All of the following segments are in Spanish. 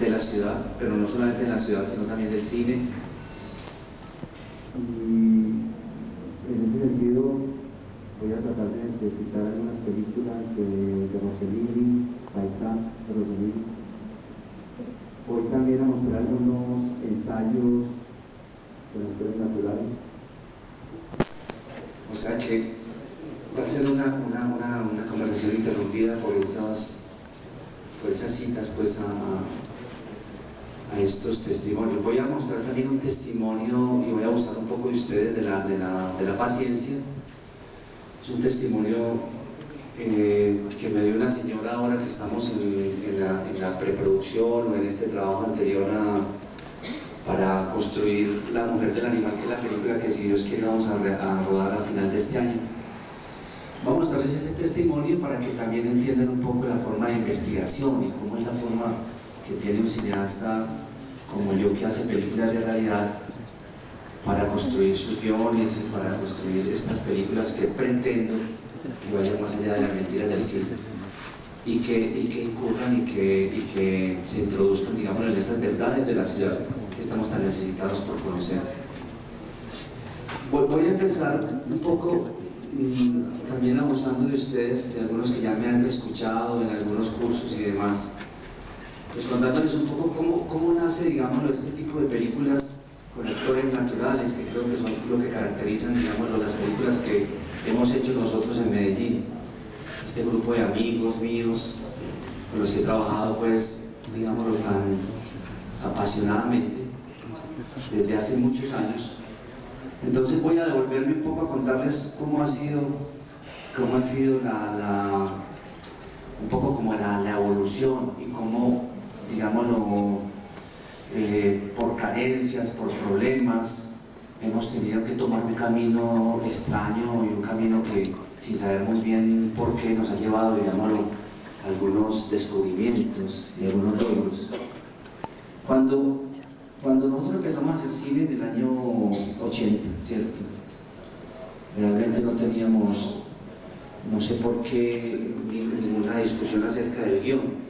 de la ciudad, pero no solamente de la ciudad, sino también del cine. Y en ese sentido voy a tratar de citar algunas películas de Rossellini, Paisán, de Rossellini. Voy también a mostrar algunos ensayos de los actores naturales. O sea que va a ser una conversación interrumpida por esas citas pues a estos testimonios. Voy a mostrar también un testimonio y voy a abusar un poco de ustedes de la paciencia. Es un testimonio que me dio una señora ahora que estamos en la preproducción o en este trabajo anterior para construir La Mujer del Animal, que es la película que, si Dios quiere, vamos a rodar al final de este año. Vamos a mostrarles ese testimonio para que también entiendan un poco la forma de investigación y cómo es la forma que tiene un cineasta como yo, que hace películas de realidad, para construir sus guiones y para construir estas películas que pretendo que vayan más allá de la mentira del cine y que incurran y que se introduzcan, digamos, en esas verdades de la ciudad que estamos tan necesitados por conocer. Voy a empezar un poco también abusando de ustedes, de algunos que ya me han escuchado en algunos cursos y demás, pues contándoles un poco cómo nace, digámoslo, este tipo de películas con actores naturales, que creo que son lo que caracterizan, digámoslo, las películas que hemos hecho nosotros en Medellín. Este grupo de amigos míos con los que he trabajado, pues, digámoslo, tan apasionadamente desde hace muchos años. Entonces voy a devolverme un poco a contarles cómo ha sido un poco como la evolución y cómo, digámoslo, por carencias, por problemas, hemos tenido que tomar un camino extraño y un camino que, sin saber muy bien por qué, nos ha llevado, digámoslo, a algunos descubrimientos y algunos logros. Cuando nosotros empezamos a hacer cine en el año 80, ¿cierto? Realmente no teníamos, no sé por qué, ninguna discusión acerca del guión.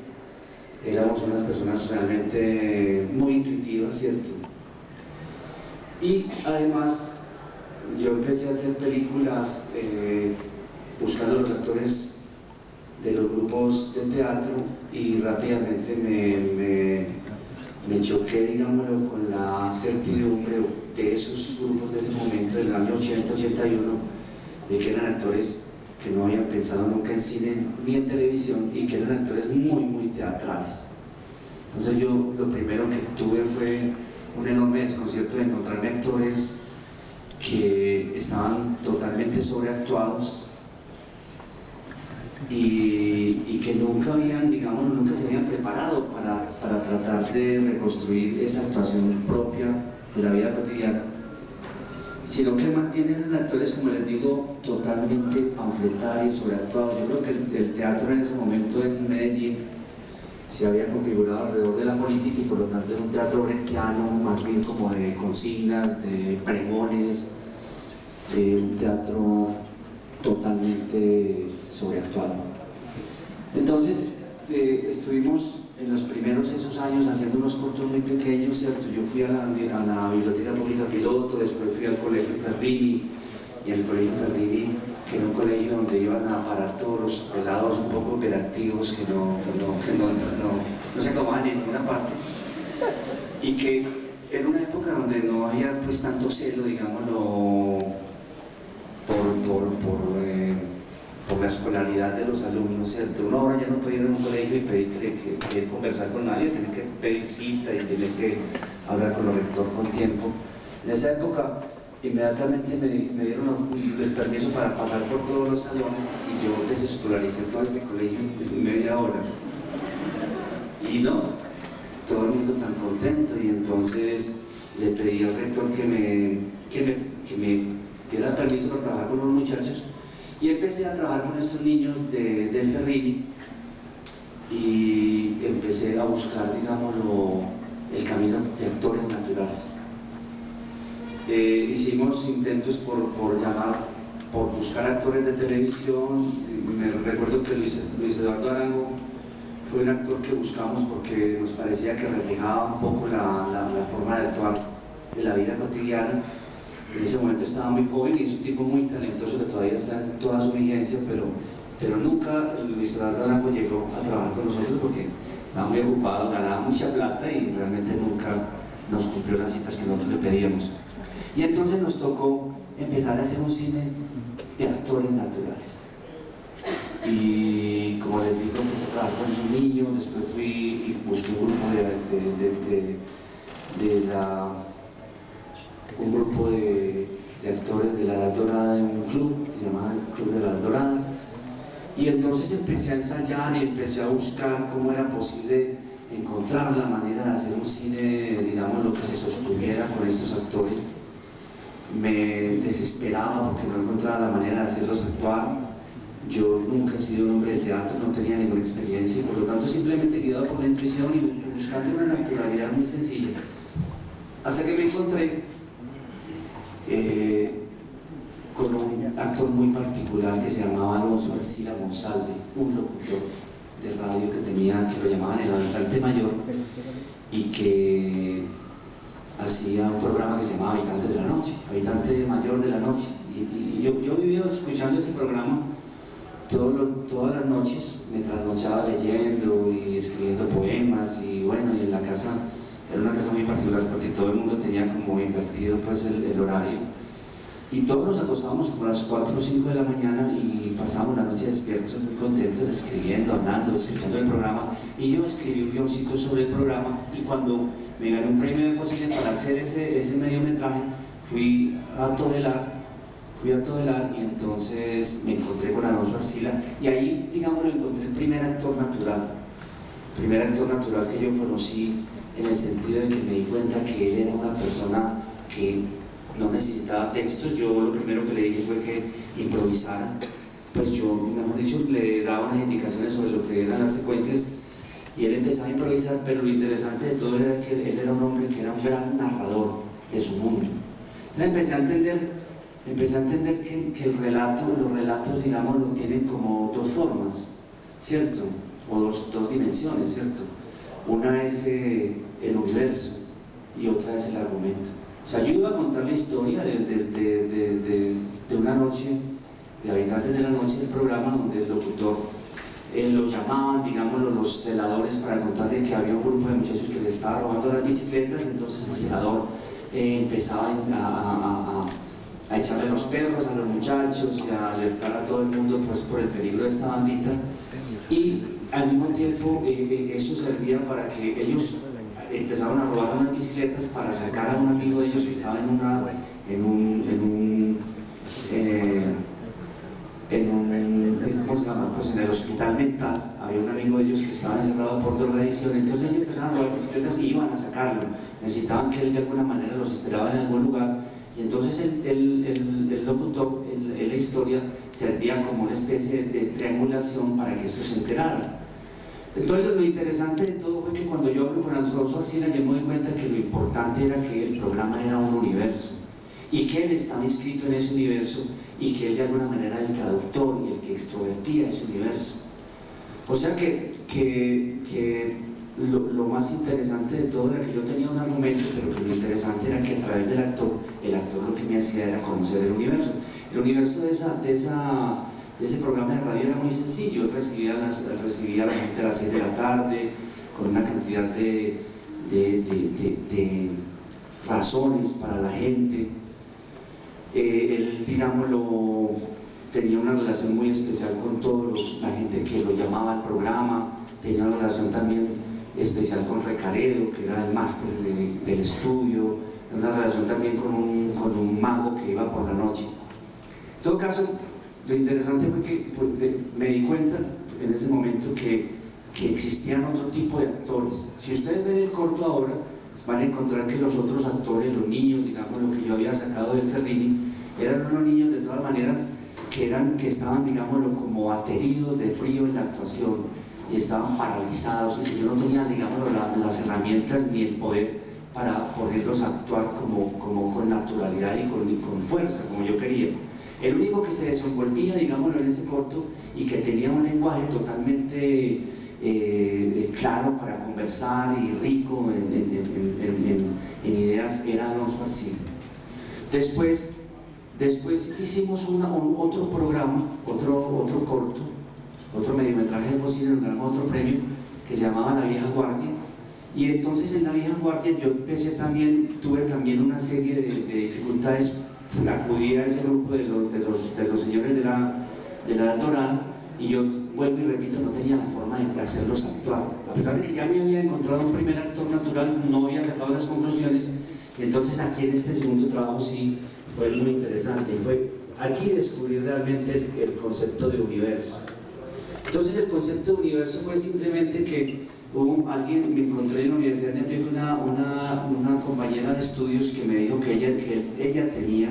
Éramos unas personas realmente muy intuitivas, ¿cierto? Y además, yo empecé a hacer películas buscando los actores de los grupos de teatro y rápidamente me choqué, digámoslo, con la certidumbre de esos grupos de ese momento, del año 80-81, de que eran actores que no habían pensado nunca en cine ni en televisión y que eran actores muy teatrales. Entonces yo lo primero que tuve fue un enorme desconcierto de encontrarme actores que estaban totalmente sobreactuados y que nunca se habían preparado para tratar de reconstruir esa actuación propia de la vida cotidiana, sino que más bien eran actores, como les digo, totalmente panfletarios, sobreactuados. Yo creo que el teatro en ese momento en Medellín se había configurado alrededor de la política y por lo tanto era un teatro brechtiano, más bien como de consignas, de pregones, un teatro totalmente sobreactuado. Entonces estuvimos en los primeros esos años haciendo unos cortos muy pequeños, ¿cierto? Yo fui a la Biblioteca Pública Piloto, después fui al Colegio Ferrini, y en el Colegio Ferrini, que era un colegio donde iban a parar todos los pelados un poco hiperactivos que no se acomodaban en ninguna parte, y que era una época donde no había pues tanto celo, digámoslo, por la escolaridad de los alumnos, ¿cierto? Uno ahora ya no puede ir a un colegio y pedir conversar con nadie, tiene que pedir cita y tiene que hablar con el rector con tiempo. En esa época inmediatamente me dieron el permiso para pasar por todos los salones y yo desescolaricé todo ese colegio en media hora. Y no, todo el mundo tan contento, y entonces le pedí al rector que me diera permiso para trabajar con los muchachos, y empecé a trabajar con estos niños del Ferrini y empecé a buscar, digámoslo, el camino de actores naturales. Hicimos intentos por buscar actores de televisión. Me recuerdo que Luis Eduardo Arango fue un actor que buscamos porque nos parecía que reflejaba un poco la forma de actuar de la vida cotidiana. En ese momento estaba muy joven y es un tipo muy talentoso que todavía está en toda su vigencia, pero nunca Luis Eduardo Arango llegó a trabajar con nosotros porque estaba muy ocupado, ganaba mucha plata y realmente nunca nos cumplió las citas que nosotros le pedíamos. Y entonces nos tocó empezar a hacer un cine de actores naturales. Y como les digo, empecé a trabajar con esos niños, después fui y busqué un grupo de actores de la Edad Dorada en un club, que se llamaba el Club de la Edad Dorada. Y entonces empecé a ensayar y empecé a buscar cómo era posible encontrar la manera de hacer un cine, digamos, lo que se sostuviera con estos actores. Me desesperaba porque no encontraba la manera de hacerlos actuar. Yo nunca he sido un hombre de teatro, no tenía ninguna experiencia y por lo tanto simplemente guiado por la intuición y buscando una naturalidad muy sencilla. Hasta que me encontré con un actor muy particular que se llamaba Alonso Arcila Monsalve, un locutor de radio que lo llamaban el habitante mayor y que hacía un programa que se llamaba Habitante de la Noche, Habitante Mayor de la Noche. Y yo vivía escuchando ese programa todas las noches, me trasnochaba leyendo y escribiendo poemas y bueno, y en la casa, era una casa muy particular porque todo el mundo tenía como invertido pues el horario y todos nos acostábamos como a las 4 o 5 de la mañana y pasábamos la noche despiertos, muy contentos, escribiendo, hablando, escuchando el programa y yo escribí un guioncito sobre el programa y cuando me gané un premio de Focine para hacer ese mediometraje fui a Todelar y entonces me encontré con Alonso Arcila y ahí, digamos, lo encontré el primer actor natural que yo conocí en el sentido de que me di cuenta que él era una persona que no necesitaba textos. Yo lo primero que le dije fue que improvisara, pues yo, mejor dicho, le daba unas indicaciones sobre lo que eran las secuencias y él empezaba a improvisar, pero lo interesante de todo era que él era un hombre que era un gran narrador de su mundo. Entonces empecé a entender que los relatos, digamos, lo tienen como dos formas, ¿cierto? O dos dimensiones, ¿cierto? Una es el universo y otra es el argumento. O sea, yo iba a contar la historia de una noche, de Habitantes de la Noche, del programa donde el locutor lo llamaban, digamos, los celadores para contarle que había un grupo de muchachos que les estaba robando las bicicletas, entonces el celador empezaba a echarle los perros a los muchachos y a alertar a todo el mundo pues por el peligro de esta bandita y al mismo tiempo eso servía para que ellos empezaron a robar unas bicicletas para sacar a un amigo de ellos que estaba ¿cómo se llama? Pues en el hospital mental. Había un amigo de ellos que estaba encerrado por drogadicción, entonces ellos empezaron a robar bicicletas y iban a sacarlo, necesitaban que él de alguna manera los esperaba en algún lugar y entonces el locutor en la historia servía como una especie de triangulación para que esto se enterara. Entonces lo interesante de todo fue que cuando yo hablo con Alonso Arcila yo me doy cuenta que lo importante era que el programa era un universo y que él estaba inscrito en ese universo y que él de alguna manera era el traductor y el que extrovertía ese universo. O sea que lo más interesante de todo era que yo tenía un argumento, pero que lo interesante era que a través del actor, el actor lo que me hacía era conocer el universo. El universo de ese programa de radio era muy sencillo. Él recibía a la gente a las 6 de la tarde con una cantidad de razones para la gente. Él, digámoslo, tenía una relación muy especial con la gente que lo llamaba al programa, tenía una relación también especial con Recaredo, que era el máster del estudio, una relación también con un mago que iba por la noche. En todo caso, lo interesante fue que me di cuenta en ese momento que existían otro tipo de actores. Si ustedes ven el corto ahora, van a encontrar que los otros actores, los niños, digamos lo que yo había sacado del Ferrini, eran unos niños de todas maneras que estaban, digámoslo, como ateridos de frío en la actuación y estaban paralizados y que yo no tenía, digámoslo, las herramientas ni el poder para poderlos actuar como con naturalidad y con fuerza, como yo quería. El único que se desenvolvía, digámoslo, en ese corto y que tenía un lenguaje totalmente claro para conversar y rico en ideas, era Alonso Alcina. Después hicimos otro programa, otro corto, otro mediometraje de Focine, donde ganamos otro premio, que se llamaba La Vieja Guardia. Y entonces en La Vieja Guardia yo tuve también una serie de dificultades. Acudí a ese grupo de los señores de la Dorada, y yo vuelvo y repito, no tenía la forma de hacerlos actuar. A pesar de que ya me había encontrado un primer actor natural, no había sacado las conclusiones. Entonces aquí en este segundo trabajo sí fue muy interesante, y fue aquí descubrir realmente el concepto de universo. Entonces el concepto de universo fue simplemente que me encontré en la Universidad de Antioquia una compañera de estudios que me dijo que ella tenía,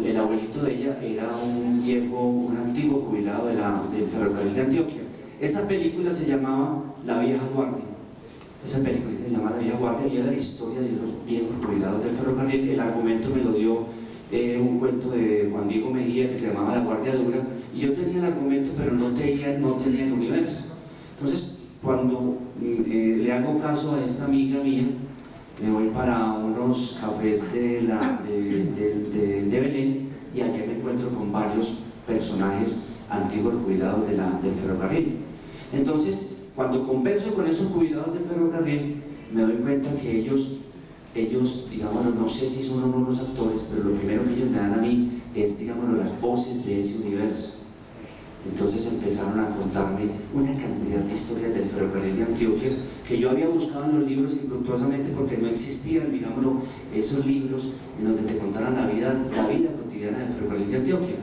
el abuelito de ella era un antiguo jubilado del ferrocarril de Antioquia. Esa película se llamaba La Vieja Guardia. Esa película se llama La Vieja Guardia y era la historia de los viejos jubilados del ferrocarril. El argumento me lo dio un cuento de Juan Diego Mejía que se llamaba La Guardia Dura, y yo tenía el argumento pero no tenía el universo. Entonces cuando le hago caso a esta amiga mía, me voy para unos cafés de Belén, y allá me encuentro con varios personajes antiguos jubilados del ferrocarril. Entonces cuando converso con esos jubilados del ferrocarril, me doy cuenta que ellos, digamos, no sé si son o no los actores, pero lo primero que ellos me dan a mí es, digamos, las voces de ese universo. Entonces empezaron a contarme una cantidad de historias del ferrocarril de Antioquia que yo había buscado en los libros infructuosamente, porque no existían, digámoslo, esos libros en donde te contaran la vida cotidiana del ferrocarril de Antioquia.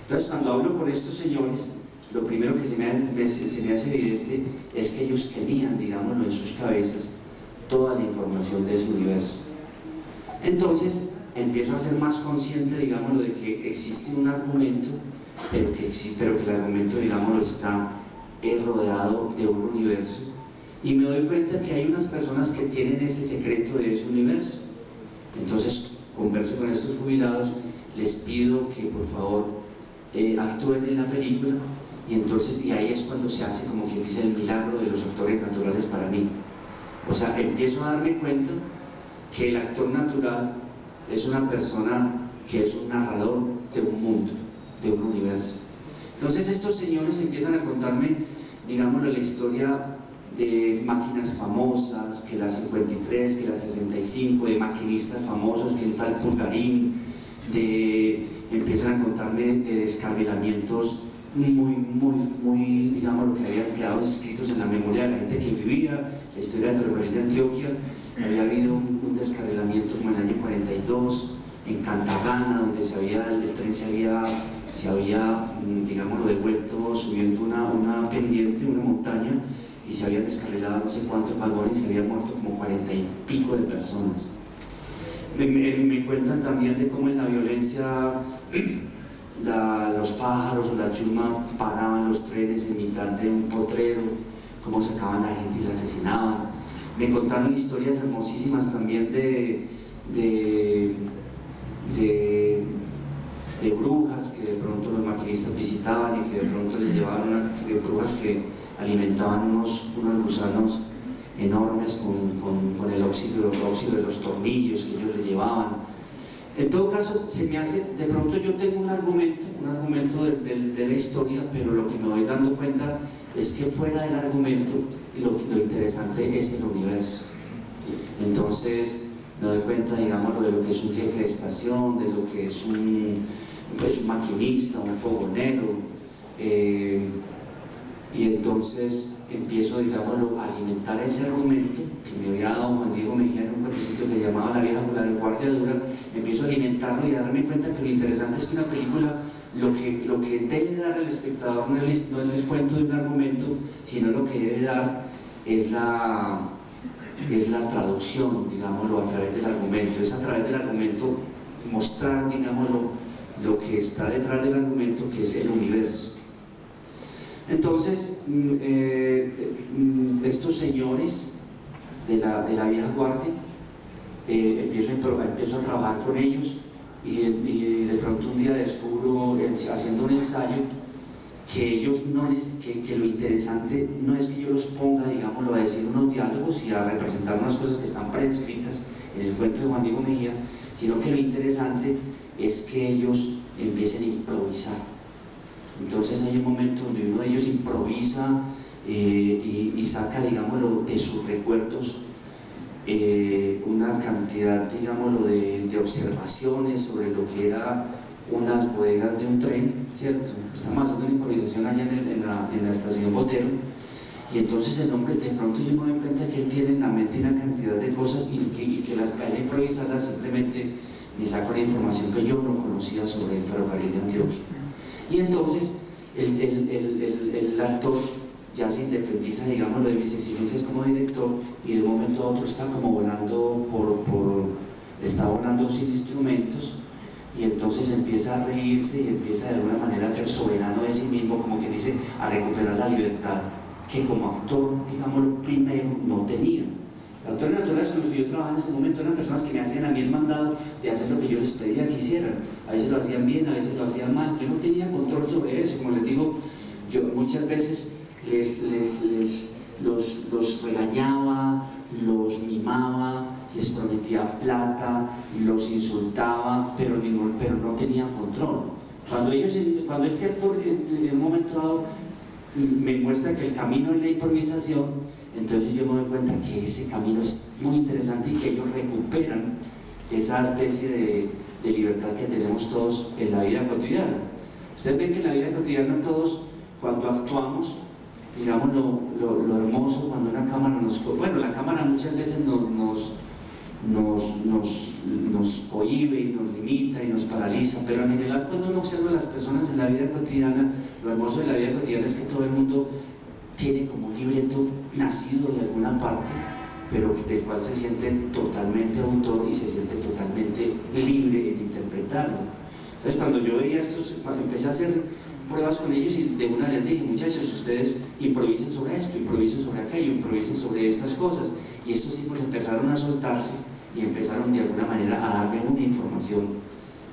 Entonces cuando hablo con estos señores, lo primero que se me hace evidente es que ellos tenían, digámoslo, en sus cabezas toda la información de ese universo. Entonces empiezo a ser más consciente, digámoslo, de que existe un argumento, pero que el argumento, digámoslo, está rodeado de un universo, y me doy cuenta que hay unas personas que tienen ese secreto de ese universo. Entonces converso con estos jubilados, les pido que por favor actúen en la película, y ahí es cuando se hace, como quien dice, el milagro de los actores naturales para mí. O sea, empiezo a darme cuenta que el actor natural es una persona que es un narrador de un mundo, de un universo. Entonces estos señores empiezan a contarme, digámoslo, la historia de máquinas famosas, que la 53, que la 65, de maquinistas famosos, que el tal Pulgarín, empiezan a contarme de descarrilamientos muy, digamos, lo que habían quedado escritos en la memoria de la gente que vivía, la historia del ferrocarril de Antioquia. Había habido un descarrilamiento como en el año 42, en Cantagana, donde el tren se había, digámoslo, devuelto subiendo una pendiente, una montaña, y se habían descarrilado no sé cuántos vagones y se habían muerto como 40 y pico de personas. Me cuentan también de cómo en la violencia los pájaros o la chusma paraban los trenes en mitad de un potrero, cómo sacaban a la gente y la asesinaban. Me contaron historias hermosísimas también de brujas que de pronto los maquinistas visitaban, y que de pronto les llevaban brujas que alimentaban unos gusanos enormes con el óxido de los tornillos que ellos les llevaban. En todo caso, se me hace, de pronto yo tengo un argumento de la historia, pero lo que me voy dando cuenta es que fuera del argumento, lo interesante es el universo. Entonces me doy cuenta, digamos, de lo que es un jefe de estación, de lo que es un maquinista, un fogonero, y entonces empiezo, digámoslo, a alimentar ese argumento que me había dado Juan Diego Mejía en un cuentecito que llamaba La Vieja Guardia Dura. Empiezo a alimentarlo y a darme cuenta que lo interesante es que una película, lo que debe dar al espectador no es el cuento de un argumento, sino lo que debe dar es la traducción, digámoslo, a través del argumento. Es a través del argumento mostrar, digámoslo, lo que está detrás del argumento, que es el universo. Entonces, estos señores de la Vieja Guardia, empiezo a trabajar con ellos, y de pronto un día descubro, haciendo un ensayo, que ellos no les, que lo interesante no es que yo los ponga, digámoslo, a decir unos diálogos y a representar unas cosas que están prescritas en el cuento de Juan Diego Mejía, sino que lo interesante es que ellos empiecen a improvisar. Entonces hay un momento donde uno de ellos improvisa y saca, digámoslo, de sus recuerdos una cantidad, digámoslo, de observaciones sobre lo que era unas bodegas de un tren, ¿cierto? Estamos haciendo una improvisación allá en la estación Botero, y entonces el hombre, de pronto yo me doy cuenta que él tiene en la mente una cantidad de cosas y que las al improvisarlas simplemente me saco la información que yo no conocía sobre el ferrocarril de Antioquia. Y entonces el actor ya se independiza, digamos, de mis exigencias como director, y de un momento a otro está como volando está volando sin instrumentos, y entonces empieza a reírse y empieza de alguna manera a ser soberano de sí mismo, como que dice, a recuperar la libertad que como actor, digamos, primero no tenía. Los actores naturales con los que yo trabajaba en ese momento eran personas que me hacían a mí el mandado de hacer lo que yo les pedía que hicieran. A veces lo hacían bien, a veces lo hacían mal. Yo no tenía control sobre eso. Como les digo, yo muchas veces los regañaba, los mimaba, les prometía plata, los insultaba, pero no tenían control. Cuando este actor en un momento dado me muestra que el camino es la improvisación, entonces yo me doy cuenta que ese camino es muy interesante y que ellos recuperan esa especie de libertad que tenemos todos en la vida cotidiana. Ustedes ven que en la vida cotidiana todos, cuando actuamos, digamos lo hermoso cuando una cámara bueno, la cámara muchas veces nos cohíbe y nos limita y nos paraliza, pero en general cuando uno observa a las personas en la vida cotidiana, lo hermoso de la vida cotidiana es que todo el mundo tiene como un libreto nacido de alguna parte, pero del cual se siente totalmente autor y se siente totalmente libre en interpretarlo. Entonces cuando yo veía estos, empecé a hacer pruebas con ellos y de una les dije, muchachos, ustedes improvisen sobre esto, improvisen sobre aquello, improvisen sobre estas cosas, y estos hijos empezaron a soltarse y empezaron de alguna manera a darme una información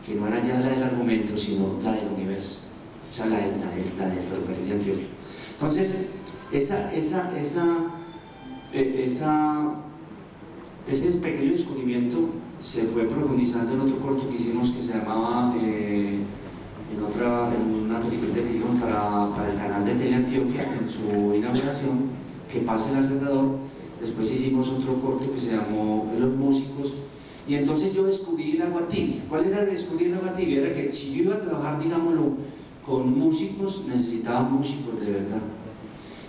que no era ya la del argumento, sino la del universo, o sea, la del ferrocarril de Antioquia. Entonces, ese pequeño descubrimiento se fue profundizando en otro corto que hicimos que se llamaba, en una película que hicimos para el canal de Tele Antioquia en su inauguración, Que pase el aserrador. Después hicimos otro corto que se llamó Los músicos, y entonces yo descubrí el agua tibia. ¿Cuál era descubrir el agua tibia? Era que si yo iba a trabajar, digámoslo, con músicos, necesitaba músicos de verdad.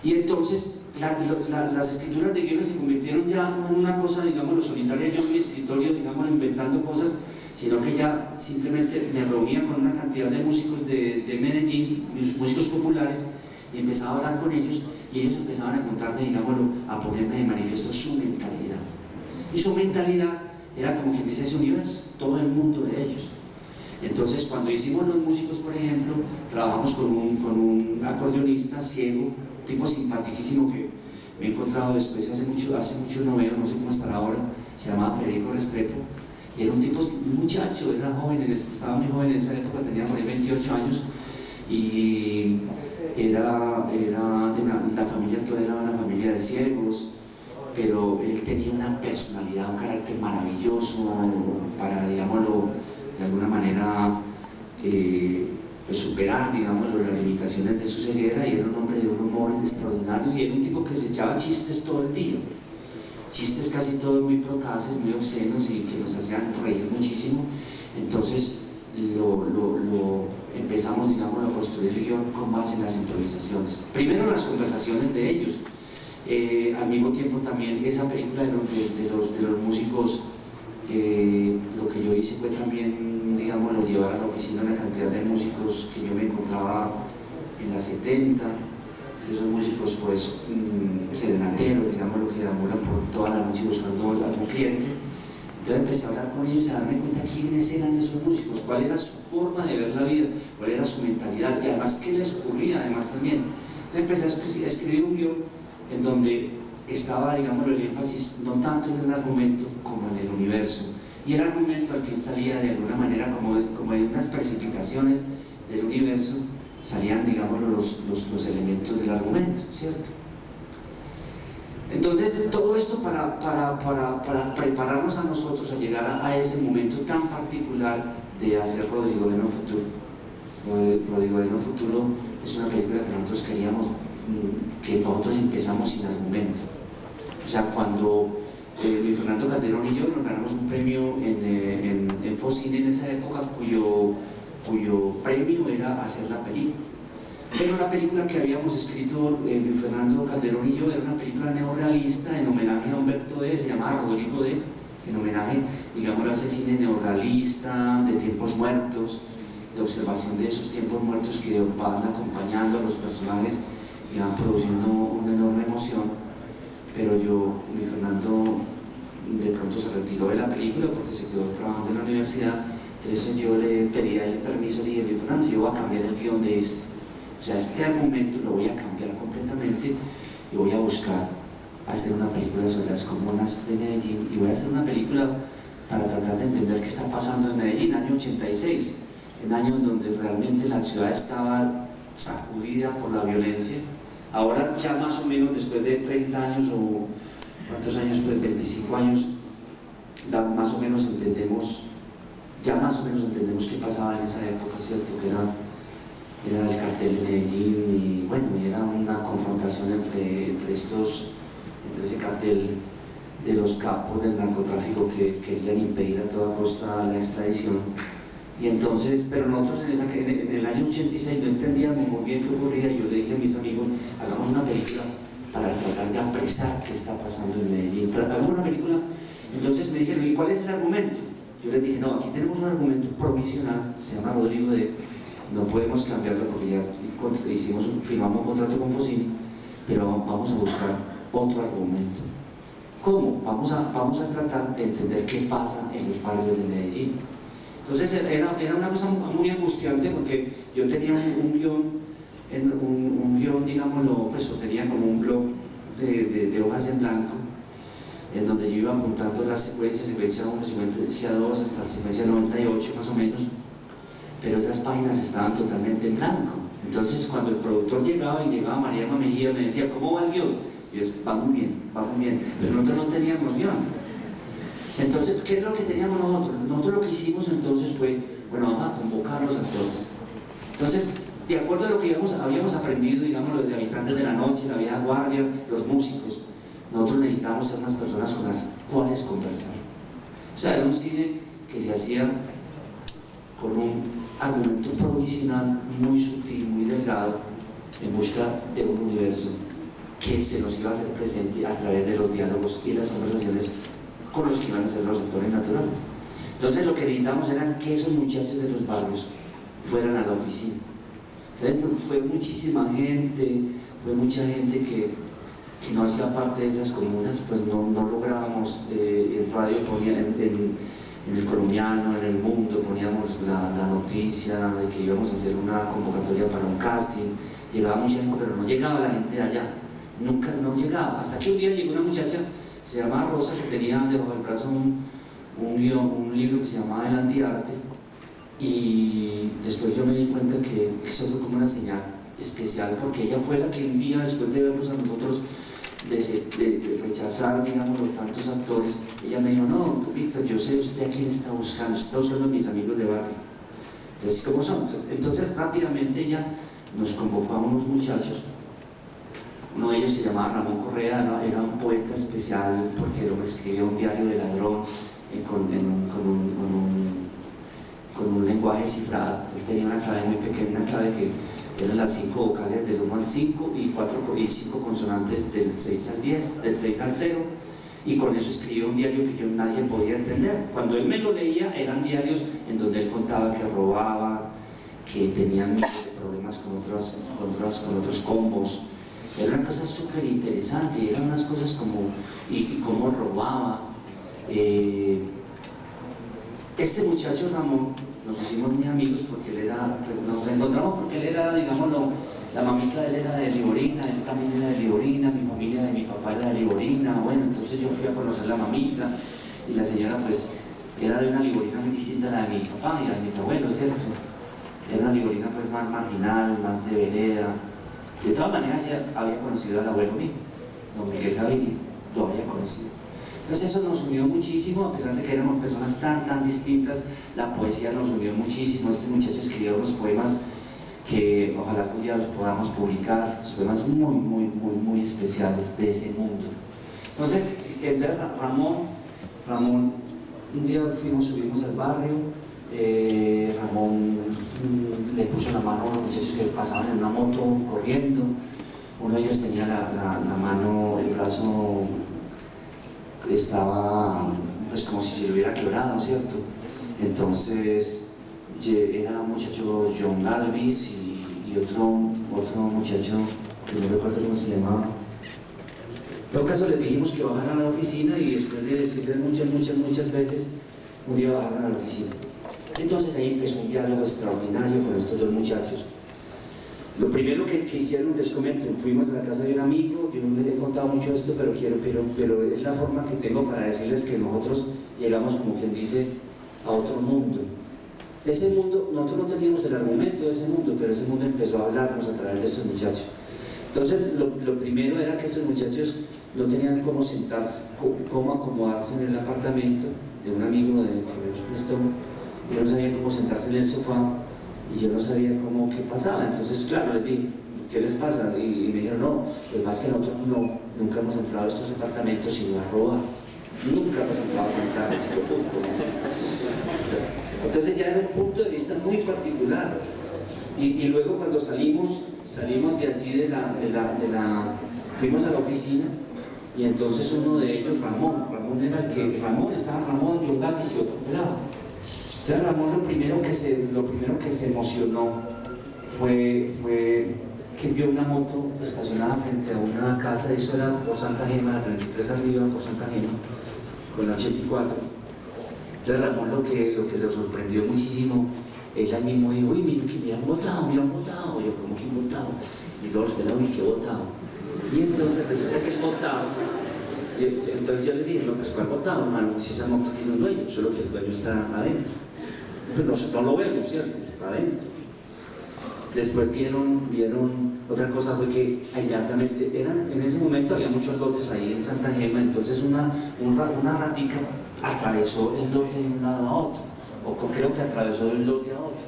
Y entonces las escrituras de guiones se convirtieron ya en una cosa, digámoslo, solitaria, yo en mi escritorio, digámoslo, inventando cosas, sino que ya simplemente me reunía con una cantidad de músicos de Medellín, músicos populares, y empezaba a hablar con ellos, y ellos empezaban a contarme, digámoslo, a ponerme de manifiesto su mentalidad. Y su mentalidad era como quien dice ese universo, todo el mundo de ellos. Entonces, cuando hicimos Los músicos, por ejemplo, trabajamos con un acordeonista ciego, tipo simpaticísimo que me he encontrado después, hace mucho no veo, no sé cómo estará ahora, se llamaba Federico Restrepo, y era un tipo, un muchacho, era joven, estaba muy joven en esa época, tenía por ahí 28 años, y era la familia toda era una familia de ciegos, pero él tenía una personalidad, un carácter maravilloso para, digámoslo, de alguna manera pues superar, digámoslo, las limitaciones de su ceguera, y era un hombre de un humor extraordinario, y era un tipo que se echaba chistes todo el día, chistes casi todos muy procaces, muy obscenos y que nos hacían reír muchísimo. Entonces empezamos, digamos, a construir el guión con base en las improvisaciones. Primero las conversaciones de ellos, al mismo tiempo también esa película de los músicos, lo que yo hice fue también, digamos, llevar a la oficina una cantidad de músicos que yo me encontraba en las 70, esos músicos pues serenateros, digamos, lo que deambulan por toda la noche buscando a algún cliente. Entonces empecé a hablar con ellos, a darme cuenta quiénes eran esos músicos, cuál era su forma de ver la vida, cuál era su mentalidad, y además qué les ocurría además también. Entonces empecé a escribir un guión en donde estaba, digamos, el énfasis no tanto en el argumento como en el universo, y el argumento al fin salía de alguna manera como de unas precipitaciones del universo salían, digamos, los elementos del argumento, ¿cierto? Entonces, todo esto para prepararnos a nosotros a llegar a ese momento tan particular de hacer Rodrigo Bueno Futuro. Rodrigo Bueno Futuro es una película que nosotros queríamos, que nosotros empezamos sin argumento. O sea, cuando Luis Fernando Calderón y yo nos ganamos un premio en Focine en esa época, cuyo premio era hacer la película. Pero la película que habíamos escrito Luis Fernando Calderón y yo era una película neorrealista en homenaje a Humberto D., se llamaba Rodrigo D., en homenaje, digamos, a ese cine neorrealista, de tiempos muertos, de observación de esos tiempos muertos que van acompañando a los personajes y van produciendo una enorme emoción. Pero Luis Fernando de pronto se retiró de la película porque se quedó trabajando en la universidad. Entonces yo le pedí a él permiso, le dije: Luis Fernando, yo voy a cambiar el guión de este. O sea, este argumento lo voy a cambiar completamente y voy a buscar hacer una película sobre las comunas de Medellín, y voy a hacer una película para tratar de entender qué está pasando en Medellín, año 86, en año en donde realmente la ciudad estaba sacudida por la violencia. Ahora ya más o menos después de 30 años o ¿cuántos años? Pues 25 años, más o menos entendemos, ya más o menos entendemos qué pasaba en esa época, ¿cierto? Que era el cartel de Medellín, y bueno, era una confrontación entre ese cartel de los capos del narcotráfico que querían impedir a toda costa la extradición. Y entonces, pero nosotros en el año 86 no entendíamos muy bien qué ocurría, y yo le dije a mis amigos: hagamos una película para tratar de apresar qué está pasando en Medellín, hagamos una película. Entonces me dijeron: ¿y cuál es el argumento? Yo les dije: no, aquí tenemos un argumento provisional, se llama Rodrigo D., no podemos cambiarlo porque ya firmamos un contrato con Focine, pero vamos a buscar otro argumento. ¿Cómo? Vamos a tratar de entender qué pasa en los barrios de Medellín. Entonces era una cosa muy angustiante, porque yo tenía un guión, digámoslo, pues tenía como un blog de hojas en blanco, en donde yo iba apuntando la secuencia 1, secuencia 2, hasta la secuencia 98 más o menos, pero esas páginas estaban totalmente en blanco. Entonces cuando el productor llegaba María Mejía, me decía: ¿cómo va el guión? Y yo: va muy bien, pero nosotros no teníamos guión. Entonces, ¿qué es lo que teníamos nosotros? Nosotros lo que hicimos entonces fue: bueno, vamos a convocar a los actores. Entonces, de acuerdo a lo que habíamos aprendido, digamos, los de Habitantes de la Noche, la Vieja Guardia, los músicos, nosotros necesitábamos ser unas personas con las cuales conversar. O sea, era un cine que se hacía con un argumento provisional muy sutil, muy delgado, en busca de un universo que se nos iba a hacer presente a través de los diálogos y las conversaciones con los que iban a ser los actores naturales. Entonces lo que necesitamos era que esos muchachos de los barrios fueran a la oficina. Entonces fue muchísima gente, fue mucha gente que no hacía parte de esas comunas, pues no lográbamos. En radio en el Colombiano, en El Mundo, poníamos la noticia de que íbamos a hacer una convocatoria para un casting. Llegaba mucha gente, pero no llegaba la gente de allá, no llegaba, hasta que un día llegó una muchacha, se llamaba Rosa, que tenía debajo del brazo un libro que se llamaba El Antiarte, y después yo me di cuenta que eso fue como una señal especial, porque ella fue la que un día, después de vernos a nosotros, de rechazar, digamos, tantos actores, ella me dijo: no, Víctor, yo sé usted a quién está buscando a mis amigos de barrio. Entonces, ¿cómo son? Entonces rápidamente ella nos convocó a unos muchachos. Uno de ellos se llamaba Ramón Correa, era un poeta especial, porque el hombre escribía un diario de ladrón con un lenguaje cifrado. Él tenía una clave muy pequeña, una clave que eran las 5 vocales del 1 al 5 y 5 consonantes del 6 al 10, del 6 al 0, y con eso escribía un diario que nadie podía entender. Cuando él me lo leía, eran diarios en donde él contaba que robaba, que tenían problemas con otros combos. Era una cosa súper interesante, eran unas cosas como, y cómo robaba. Este muchacho Ramón, nos hicimos muy amigos porque nos encontramos porque él era, digámoslo, la mamita de él era de Liborina, él también era de Liborina, mi familia de mi papá era de Liborina. Bueno, entonces yo fui a conocer la mamita, y la señora pues era de una Liborina muy distinta a la de mi papá y a mis abuelos, ¿cierto? era una ligorina pues más marginal, más de vereda. De todas maneras ya había conocido al abuelo mío, don Miguel Gaviria, lo había conocido. Entonces eso nos unió muchísimo, a pesar de que éramos personas tan distintas, la poesía nos unió muchísimo. Este muchacho escribió unos poemas que ojalá algún día los podamos publicar, poemas muy especiales de ese mundo. Entonces, Ramón, un día subimos al barrio, Ramón le puso la mano a unos muchachos que pasaban en una moto corriendo, uno de ellos tenía la mano, el brazo estaba pues como si se le hubiera quebrado, ¿cierto? Entonces era un muchacho John Galvis y otro muchacho que no recuerdo cómo se llamaba. En todo caso les dijimos que bajaran a la oficina y después de decirles muchas veces, un día bajaron a la oficina. Entonces ahí empezó un diálogo extraordinario con estos dos muchachos. Lo primero que hicieron, les comento, fuimos a la casa de un amigo, yo no les he contado mucho esto, pero es la forma que tengo para decirles que nosotros llegamos, como quien dice, a otro mundo. Ese mundo, nosotros no teníamos el argumento de ese mundo, pero ese mundo empezó a hablarnos a través de estos muchachos. Entonces, lo primero era que esos muchachos no tenían cómo sentarse, cómo acomodarse en el apartamento de un amigo que me los prestó. Yo no sabía cómo sentarse en el sofá y yo no sabía qué pasaba. Entonces, claro, les dije, ¿qué les pasa? Y me dijeron, no, lo que pasa es que nosotros nunca hemos entrado a estos apartamentos sino a robar. Nunca hemos entrado a sentar. Entonces ya era un punto de vista muy particular. Y luego cuando salimos de allí fuimos a la oficina y entonces uno de ellos, Ramón estaba Ramón, John Galvis y otro pelado. Entonces Ramón lo primero que se emocionó fue que vio una moto estacionada frente a una casa, eso era por Santa Gema, la 33 arriba por Santa Gema, con la 84. Entonces Ramón lo que le sorprendió muchísimo, ella mismo dijo, uy, mira un botado, yo, ¿cómo que un botado? Y todos los pelados, ¿qué botado? Y entonces resulta que el botado, entonces yo le dije, no, pues ¿cuál botado, hermano? Si esa moto tiene un dueño, solo que el dueño está adentro. Pues no lo vemos, ¿cierto? Está adentro. Después vieron, otra cosa fue que inmediatamente, en ese momento había muchos lotes ahí en Santa Gema, entonces una ratica atravesó el lote de un lado a otro, o creo que atravesó el lote a otro.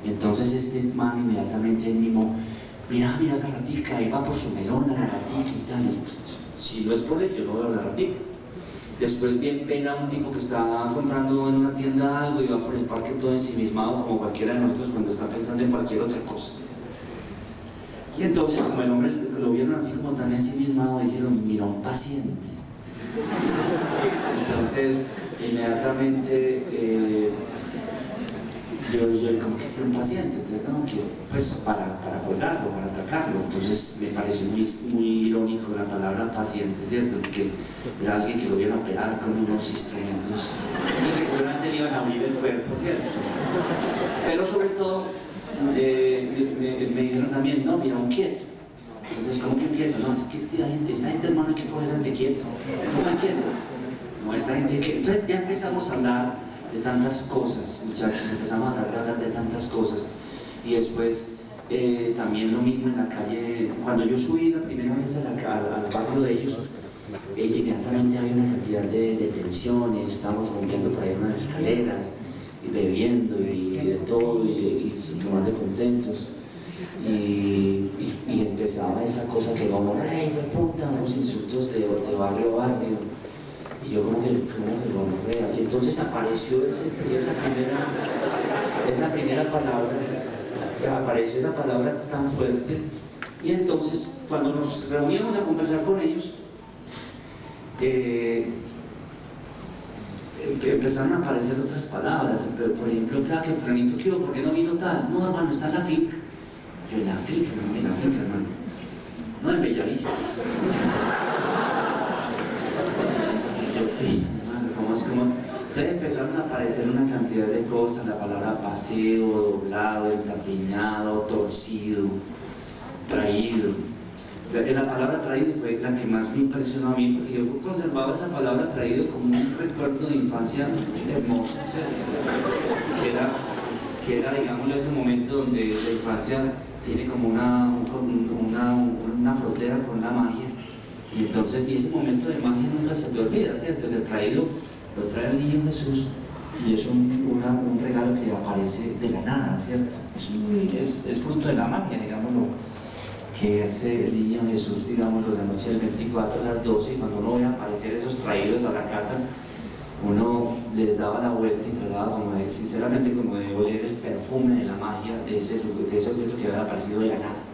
Y entonces este man inmediatamente mismo, mira esa ratica, ahí va por su melona la ratica y tal, y pues, si no es por ello, no veo la ratica. Después bien pena un tipo que está comprando en una tienda algo y va por el parque todo ensimismado como cualquiera de nosotros cuando está pensando en cualquier otra cosa. Y entonces como el hombre lo vieron así como tan ensimismado, dijeron, mira un paciente. Entonces inmediatamente yo como que fue un paciente, entonces como que pues para colgarlo, para atacarlo. Entonces me pareció muy irónico la palabra paciente, ¿cierto? Porque era alguien que lo iban a operar con unos instrumentos y que seguramente le iban a abrir el cuerpo, ¿cierto? Pero sobre todo me dijeron también, no, mira, un quieto. Entonces, ¿cómo que un quieto? No, es que esta gente hermano hay que cogerla de quieto. ¿Cómo es quieto? No, esta gente que... Entonces ya empezamos a hablar de tantas cosas, muchachos, empezamos a hablar de tantas cosas. Y después también lo mismo en la calle, cuando yo subí la primera vez al barrio de ellos, inmediatamente había una cantidad de tensiones, estábamos rompiendo por ahí unas escaleras, y bebiendo y de todo, y más de contentos. Y empezaba esa cosa que como, ¡rey de puta! Unos insultos de barrio a barrio. Y yo como que gonorrea. Y entonces apareció esa primera palabra, apareció esa palabra tan fuerte. Y entonces, cuando nos reuníamos a conversar con ellos, empezaron a aparecer otras palabras. Pero, por ejemplo, claro, que Franito, ¿qué? ¿Por qué no vino tal? No, hermano, está en la finca. Yo, en la finca, no, en la finca, hermano. No, en Bellavista. Entonces empezaron a aparecer una cantidad de cosas, la palabra paseo, doblado, encapiñado, torcido, traído. La palabra traído fue la que más me impresionó a mí, porque yo conservaba esa palabra traído como un recuerdo de infancia hermoso, ¿sí? que era, digámoslo, ese momento donde la infancia tiene como una frontera con la magia, y entonces y ese momento de magia nunca se te olvida, ¿cierto? Lo trae el niño Jesús, y es un regalo que aparece de la nada, ¿cierto? Es fruto de la magia, digámoslo, que hace el niño Jesús, digámoslo, la noche del 24 a las 12, y cuando uno ve aparecer esos traídos a la casa, uno le daba la vuelta y trataba sinceramente como de oler el perfume de la magia de ese objeto que había aparecido de la nada.